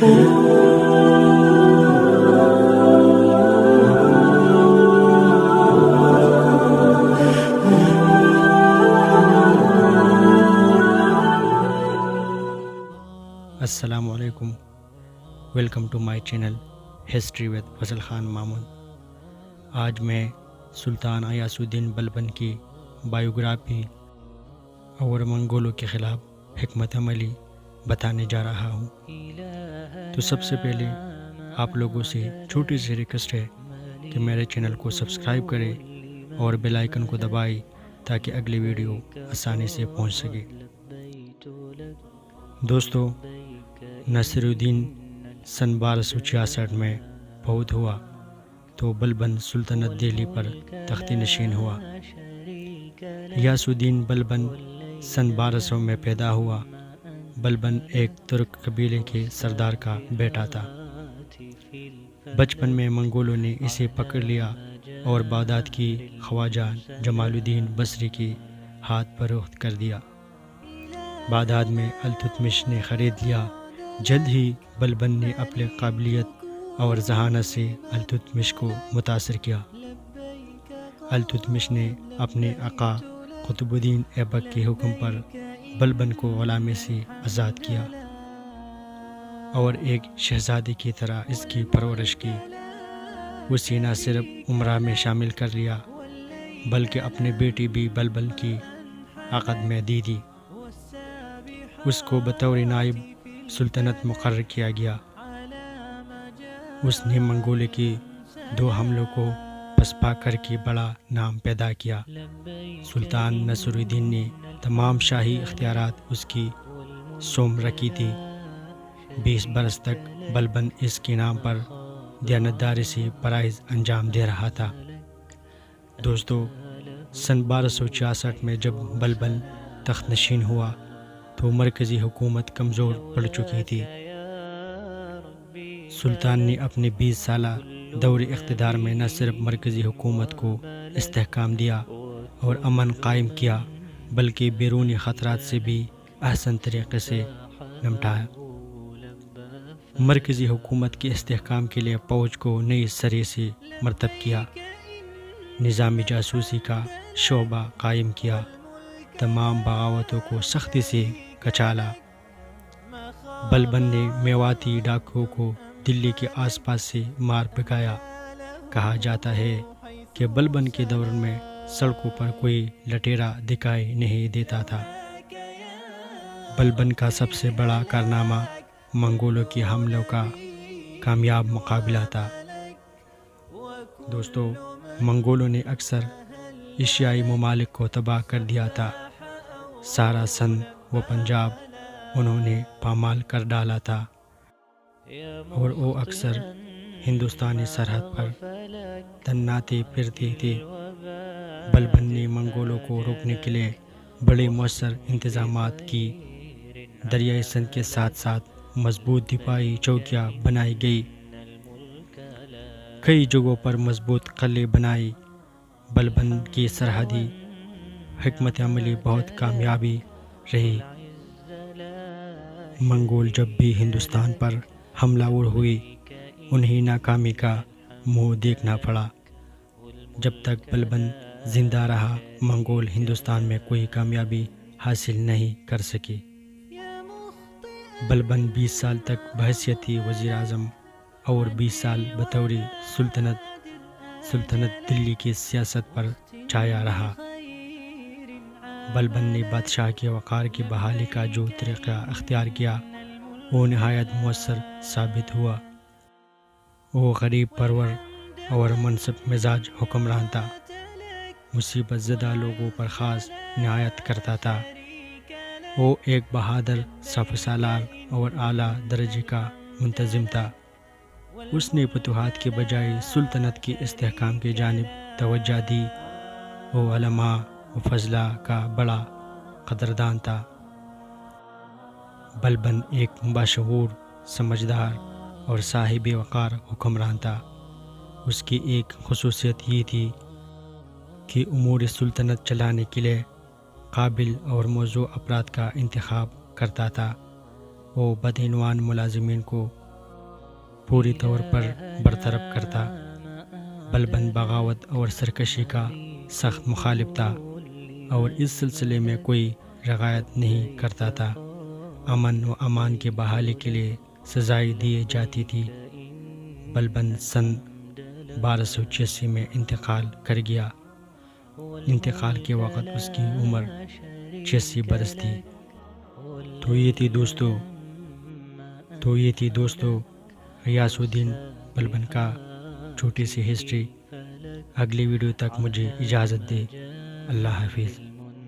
السلام علیکم، welcome to my channel history with Fazal Khan مامون۔ آج میں سلطان غیاث الدین بلبن کی بایوگرافی اور منگولوں کے خلاف حکمت عملی بتانے جا رہا ہوں۔ تو سب سے پہلے آپ لوگوں سے چھوٹی سی ریکویسٹ ہے کہ میرے چینل کو سبسکرائب کریں اور بیل آئیکن کو دبائیں تاکہ اگلی ویڈیو آسانی سے پہنچ سکے۔ دوستو، ناصر الدین سن 1266 میں فوت ہوا تو بلبن سلطنت دہلی پر تخت نشین ہوا۔ غیاث الدین بلبن سن 1200 میں پیدا ہوا۔ بلبن ایک ترک قبیلے کے سردار کا بیٹا تھا۔ بچپن میں منگولوں نے اسے پکڑ لیا اور بغداد کی خواجہ جمال الدین بصری کی ہاتھ فروخت کر دیا۔ بغداد میں التتمش نے خرید لیا۔ جلد ہی بلبن نے اپنے قابلیت اور ذہانت سے التتمش کو متاثر کیا۔ التتمش نے اپنے آقا قطب الدین ایبک کے حکم پر بلبن کو غلامی سے آزاد کیا اور ایک شہزادے کی طرح اس کی پرورش کی۔ اسے نہ صرف امراء میں شامل کر لیا بلکہ اپنی بیٹی بھی بلبن کی عقد میں دی دی۔ اس کو بطور نائب سلطنت مقرر کیا گیا۔ اس نے منگولوں کے 2 حملوں کو پسپا کر کے بڑا نام پیدا کیا۔ سلطان ناصر الدین نے تمام شاہی اختیارات اس کی سونپ رکھی تھی۔ 20 برس تک بلبن اس کے نام پر دیانتداری سے فرائض انجام دے رہا تھا۔ دوستو، سن 1266 میں جب بلبن تخت نشین ہوا تو مرکزی حکومت کمزور پڑ چکی تھی۔ سلطان نے اپنے 20 سالہ دور اقتدار میں نہ صرف مرکزی حکومت کو استحکام دیا اور امن قائم کیا بلکہ بیرونی خطرات سے بھی احسن طریقے سے نمٹا۔ مرکزی حکومت کے استحکام کے لیے فوج کو نئی سرے سے مرتب کیا، نظام جاسوسی کا شعبہ قائم کیا، تمام بغاوتوں کو سختی سے کچالا۔ بلبن نے میواتی ڈاکوؤں کو دلی کے آس پاس سے مار بھگایا۔ کہا جاتا ہے کہ بلبن کے دور میں سڑکوں پر کوئی لٹیرا دکھائی نہیں دیتا تھا۔ بلبن کا سب سے بڑا کارنامہ منگولوں کے حملوں کا کامیاب مقابلہ تھا۔ دوستو، منگولوں نے اکثر ایشیائی ممالک کو تباہ کر دیا تھا۔ سارا سندھ و پنجاب انہوں نے پامال کر ڈالا تھا اور وہ اکثر ہندوستانی سرحد پر تناتے پھرتے تھے۔ بلبن نے منگولوں کو روکنے کے لیے بڑے مؤثر انتظامات کی۔ دریائے سندھ کے ساتھ ساتھ مضبوط دفاعی چوکیاں بنائی گئی، کئی جگہوں پر مضبوط قلعے بنائے۔ بلبن کی سرحدی حکمت عملی بہت کامیابی رہی۔ منگول جب بھی ہندوستان پر حملہ آور ہوئے انہیں ناکامی کا منہ دیکھنا پڑا۔ جب تک بلبن زندہ رہا منگول ہندوستان میں کوئی کامیابی حاصل نہیں کر سکے۔ بلبن 20 سال تک بحیثیت وزیر اعظم اور 20 سال بطور سلطنت دلی کی سیاست پر چھایا رہا۔ بلبن نے بادشاہ کے وقار کی بحالی کا جو طریقہ اختیار کیا وہ نہایت مؤثر ثابت ہوا۔ وہ غریب پرور اور منصب مزاج حکمران تھا۔ مصیبت زدہ لوگوں پر خاص عنایت کرتا تھا۔ وہ ایک بہادر سپہ سالار اور اعلیٰ درجے کا منتظم تھا۔ اس نے فتوحات کے بجائے سلطنت کے استحکام کی جانب توجہ دی۔ وہ علماء و فضلاء کا بڑا قدردان تھا۔ بلبن ایک باشعور، سمجھدار اور صاحب وقار حکمران تھا۔ اس کی ایک خصوصیت یہ تھی کہ امور سلطنت چلانے کے لیے قابل اور موزوں افراد کا انتخاب کرتا تھا۔ وہ بدعنوان ملازمین کو پوری طور پر برطرف کرتا۔ بلبن بغاوت اور سرکشی کا سخت مخالف تھا اور اس سلسلے میں کوئی رعایت نہیں کرتا تھا۔ امن و امان کی بحالی کے لیے سزائیں دی جاتی تھی۔ بلبن سن 1286 میں انتقال کر گیا۔ انتقال کے وقت اس کی عمر 86 برس تھی۔ تو یہ تھی دوستو غیاث الدین بلبن کا چھوٹی سی ہسٹری۔ اگلی ویڈیو تک مجھے اجازت دے۔ اللہ حافظ۔